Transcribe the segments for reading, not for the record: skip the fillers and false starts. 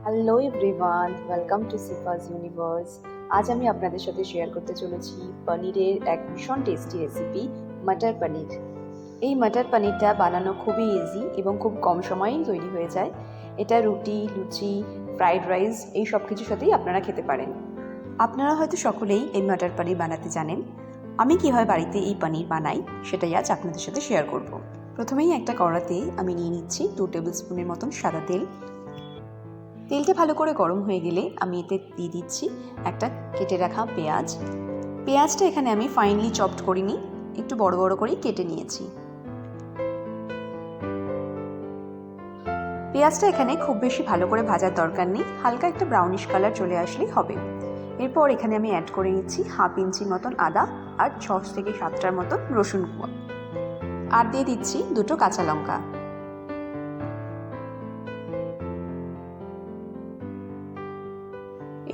Hello everyone, welcome to Sifa's universe. আজ আমি আপনাদের সাথে শেয়ার করতে চলেছি পনিরের এক ভীষণ টেস্টি রেসিপি, মটর পনির। এই মটর পনিরটা বানানো খুবই ইজি এবং খুব কম সময়েই তৈরি হয়ে যায়। এটা রুটি, লুচি, ফ্রাইড রাইস এই সব কিছুর সাথেই আপনারা খেতে পারেন। আপনারা হয়তো সকলেই এই মটর পনির বানাতে জানেন। আমি কীভাবে বাড়িতে এই পনির বানাই সেটাই আজ আপনাদের সাথে শেয়ার করব। প্রথমেই একটা কড়াতে আমি নিয়ে নিচ্ছি 2 টেবিল স্পুনের মতন সাদা তেল। তেলটা ভালো করে গরম হয়ে গেলে আমি এতে দিয়ে দিচ্ছি একটা কেটে রাখা পেঁয়াজ। পেঁয়াজটা এখানে আমি ফাইনলি চপড করিনি, একটু বড় বড় করেই কেটে নিয়েছি। পেঁয়াজটা এখানে খুব বেশি ভালো করে ভাজার দরকার নেই, হালকা একটা ব্রাউনিশ কালার চলে আসলেই হবে। এরপর এখানে আমি অ্যাড করে নিচ্ছি 1/2 ইঞ্চির মতন আদা আর 6 থেকে 7টার মতন রসুন কোয়া, আর দিয়ে দিচ্ছি 2টো কাঁচা লঙ্কা।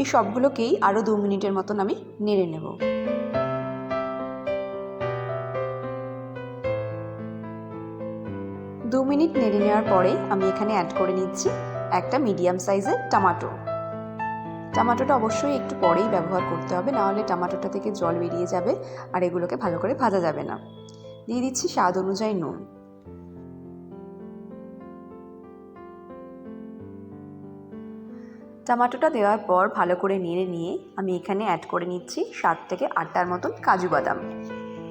এই সবগুলোকেই আরও 2 মিনিটের মতন আমি নেড়ে নেব। 2 মিনিট নেড়ে নেওয়ার পরে আমি এখানে অ্যাড করে নিচ্ছি একটা মিডিয়াম সাইজের টমেটো। টমেটোটা অবশ্যই একটু পরেই ব্যবহার করতে হবে, নাহলে টমেটোটা থেকে জল বেরিয়ে যাবে আর এগুলোকে ভালো করে ভাজা যাবে না। দিয়ে দিচ্ছি স্বাদ অনুযায়ী নুন। টমেটোটা দেওয়ার পর ভালো করে নেড়ে নিয়ে আমি এখানে অ্যাড করে নিচ্ছি 7 থেকে 8টার মতন কাজু বাদাম।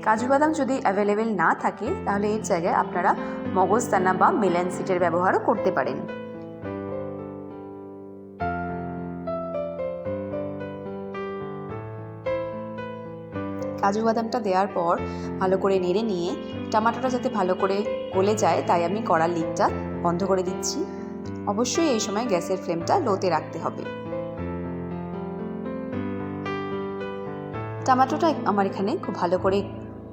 কাজু বাদাম যদি অ্যাভেলেবেল না থাকে তাহলে এর জায়গায় আপনারা মগজদানা বা মেলান সিডের ব্যবহারও করতে পারেন। কাজু বাদামটা দেওয়ার পর ভালো করে নেড়ে নিয়ে টমেটোটা যাতে ভালো করে গলে যায় তাই আমি কড়ার লিডটা বন্ধ করে দিচ্ছি। অবশ্যই এই সময় গ্যাসের ফ্লেমটা লোতে রাখতে হবে। টমেটোটা আমার এখানে খুব ভালো করে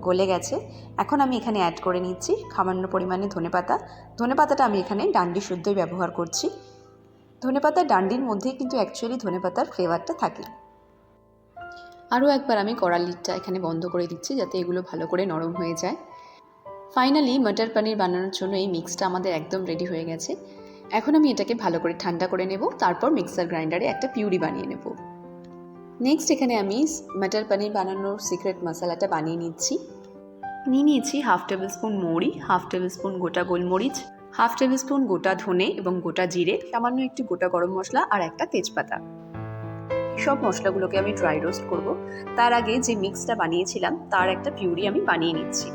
গলে গেছে। এখন আমি এখানে অ্যাড করে নিচ্ছি সামান্য পরিমাণে ধনেপাতা। ধনেপাতাটা আমি এখানে ডান্ডি শুদ্ধই ব্যবহার করছি। ধনেপাতার ডান্ডির মধ্যেই কিন্তু অ্যাকচুয়ালি ধনেপাতার ফ্লেভারটা থাকে। আরও একবার আমি কড়ার লিডটা এখানে বন্ধ করে দিচ্ছি যাতে এগুলো ভালো করে নরম হয়ে যায়। ফাইনালি মটর পনির বানানোর জন্য এই মিক্সটা আমাদের একদম রেডি হয়ে গেছে। এখন আমি এটাকে ভালো করে ঠান্ডা করে নেব, তারপর মিক্সার গ্রাইন্ডারে একটা পিউরি বানিয়ে নেব। নেক্সট এখানে আমি মটর পনির বানানোর সিক্রেট মশলাটা বানিয়ে নিচ্ছি। নিয়ে নিয়েছি 1/2 টেবিল স্পুন মৌরি, 1/2 টেবিল স্পুন গোটা গোলমরিচ, 1/2 টেবিল স্পুন গোটা ধনে এবং গোটা জিরে, সামান্য একটু গোটা গরম মশলা আর একটা তেজপাতা। সব মশলাগুলোকে আমি ড্রাই রোস্ট করব। তার আগে যে মিক্সটা বানিয়েছিলাম তার একটা পিউরি আমি বানিয়ে নিচ্ছি।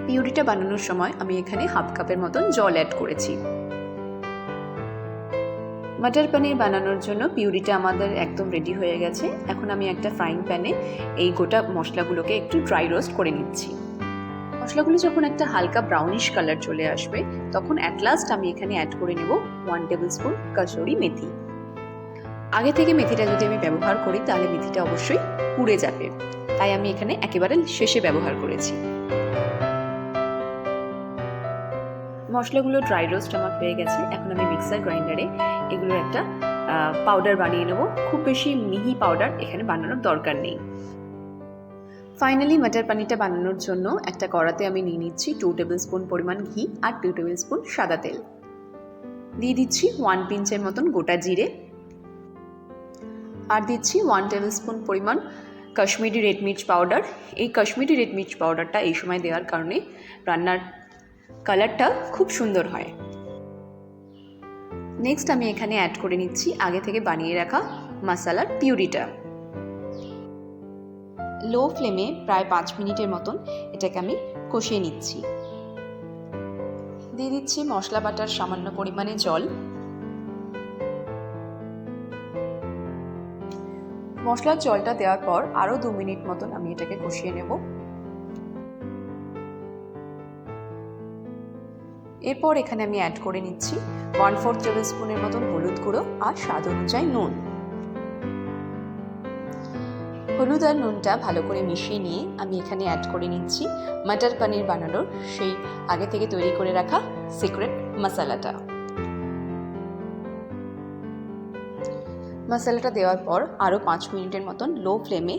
পিউরিটা বানানোর সময় আমি এখানে 1/2 কাপের মতন জল অ্যাড করেছি। মটর পনির বানানোর জন্য পিউরিটা আমাদের একদম রেডি হয়ে গেছে। এখন আমি একটা ফ্রাইং প্যানে এই গোটা মশলাগুলোকে একটু ড্রাই রোস্ট করে নিচ্ছি। মশলাগুলো যখন একটা হালকা ব্রাউনিশ কালার চলে আসবে তখন অ্যাট লাস্ট আমি এখানে অ্যাড করে নেব 1 টেবিল স্পুন কাসুরি মেথি। আগে থেকে মেথিটা যদি আমি ব্যবহার করি তাহলে মেথিটা অবশ্যই পুড়ে যাবে, তাই আমি এখানে একেবারে শেষে ব্যবহার করেছি। মশলাগুলো ড্রাই রোস্ট আমার হয়ে গেছে। এখন আমি মিক্সার গ্রাইন্ডারে এগুলোর একটা পাউডার বানিয়ে নেব। খুব বেশি মিহি পাউডার এখানে বানানোর দরকার নেই। ফাইনালি মটর পনিরটা বানানোর জন্য একটা কড়াতে আমি নিয়ে নিচ্ছি 2 টেবিল স্পুন পরিমাণ ঘি আর 2 টেবিল স্পুন সাদা তেল। দিয়ে দিচ্ছি 1 পিঞ্চের মতন গোটা জিরে, আর দিচ্ছি 1 টেবিল স্পুন পরিমাণ কাশ্মীরি রেড মির্চ পাউডার। এই কাশ্মীরি রেড মির্চ পাউডারটা এই সময় দেওয়ার কারণে রান্নার কালারটা খুব সুন্দর হয়। নেক্সট আমি এখানে অ্যাড করে নিচ্ছি আগে থেকে বানিয়ে রাখা মশলার পিউরিটা। লো ফ্লেমে প্রায় 5 মিনিটের মতন এটাকে আমি কষিয়ে নিচ্ছি। দিয়ে দিচ্ছি মশলা বাটার সামান্য পরিমাণে জল। মশলার জলটা দেওয়ার পর আরও 2 মিনিট মতন আমি এটাকে কষিয়ে নেব। এরপর এখানে আমি অ্যাড করে নিচ্ছি 1/4 টেবিল স্পুনের মতন হলুদ গুঁড়ো আর স্বাদ অনুযায়ী নুন। হলুদ আর নুনটা ভালো করে মিশিয়ে নিয়ে আমি এখানে অ্যাড করে নিচ্ছি মটর পনির বানানোর সেই আগে থেকে তৈরি করে রাখা সিক্রেট মশলাটা। মশলাটা দেওয়ার পর আরও 5 মিনিটের মতন লো ফ্লেমে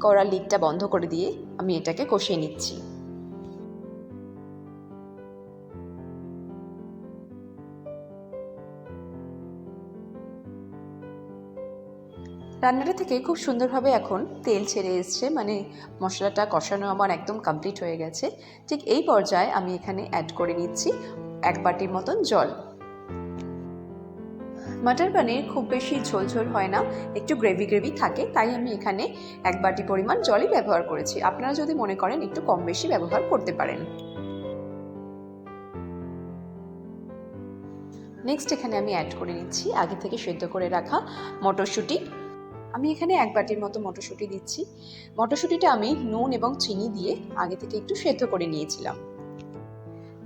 কড়ার লিডটা বন্ধ করে দিয়ে আমি এটাকে কষিয়ে নিচ্ছি। রান্নাটা থেকে খুব সুন্দরভাবে এখন তেল ছেড়ে এসছে, মানে মশলাটা কষানো আমার একদম কমপ্লিট হয়ে গেছে। ঠিক এই পর্যায়ে আমি এখানে অ্যাড করে নিচ্ছি 1 বাটির মতন জল। মটর পনির খুব বেশি ঝোল হয় না, একটু গ্রেভি থাকে, তাই আমি এখানে 1 বাটি পরিমাণ জলই ব্যবহার করেছি। আপনারা যদি মনে করেন একটু কম বেশি ব্যবহার করতে পারেন। নেক্সট এখানে আমি অ্যাড করে নিচ্ছি আগে থেকে সেদ্ধ করে রাখা মটরশুঁটি। আমি এখানে 1 বাটির মতো মটরশুঁটি দিচ্ছি। মটরশুঁটিটা আমি নুন এবং চিনি দিয়ে আগে থেকে একটু সেদ্ধ করে নিয়েছিলাম।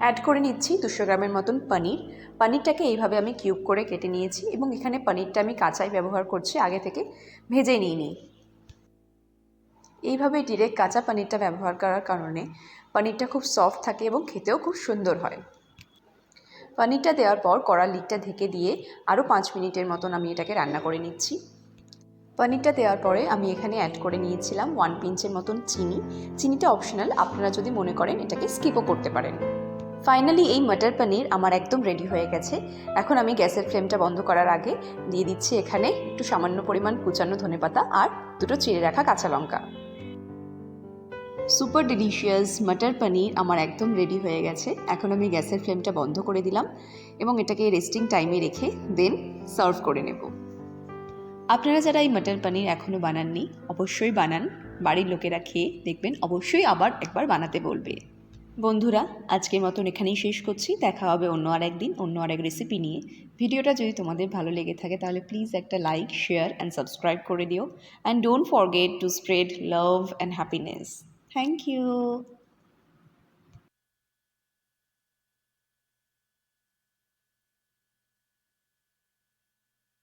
অ্যাড করে নিচ্ছি 200 গ্রামের মতন পনির। পনিরটাকে এইভাবে আমি কিউব করে কেটে নিয়েছি এবং এখানে পনিরটা আমি কাঁচাই ব্যবহার করছি, আগে থেকে ভেজে নিইনি। এইভাবে ডিরেক্ট কাঁচা পনিরটা ব্যবহার করার কারণে পনিরটা খুব সফট থাকে এবং খেতেও খুব সুন্দর হয়। পনিরটা দেওয়ার পর কড়ার লিডটা ঢেকে দিয়ে আরও 5 মিনিটের মতন আমি এটাকে রান্না করে নিচ্ছি। পনিরটা দেওয়ার পরে আমি এখানে অ্যাড করে নিয়েছিলাম 1 পিঞ্চের মতন চিনি। চিনিটা অপশনাল, আপনারা যদি মনে করেন এটাকে স্কিপও করতে পারেন। ফাইনালি এই মটর পনির আমার একদম রেডি হয়ে গেছে। এখন আমি গ্যাসের ফ্লেমটা বন্ধ করার আগে দিয়ে দিচ্ছি এখানে একটু সামান্য পরিমাণ কুচানো ধনেপাতা আর 2টো চিড়ে রাখা কাঁচা লঙ্কা। সুপার ডিলিশিয়াস মটর পনির আমার একদম রেডি হয়ে গেছে। এখন আমি গ্যাসের ফ্লেমটা বন্ধ করে দিলাম এবং এটাকে রেস্টিং টাইমে রেখে দেন সার্ভ করে নেব। আপনারা যারা এই মটর পনির এখনও বানাননি অবশ্যই বানান, বাড়ির লোকেরা খেয়ে দেখবেন অবশ্যই আবার একবার বানাতে বলবে। বন্ধুরা, আজকের মতন এখানেই শেষ করছি। দেখা হবে অন্য আর একদিন অন্য আর এক রেসিপি নিয়ে। ভিডিওটা যদি তোমাদের ভালো লেগে থাকে তাহলে প্লিজ একটা লাইক, শেয়ার অ্যান্ড সাবস্ক্রাইব করে দিও। And don't forget to spread love and happiness. Thank you.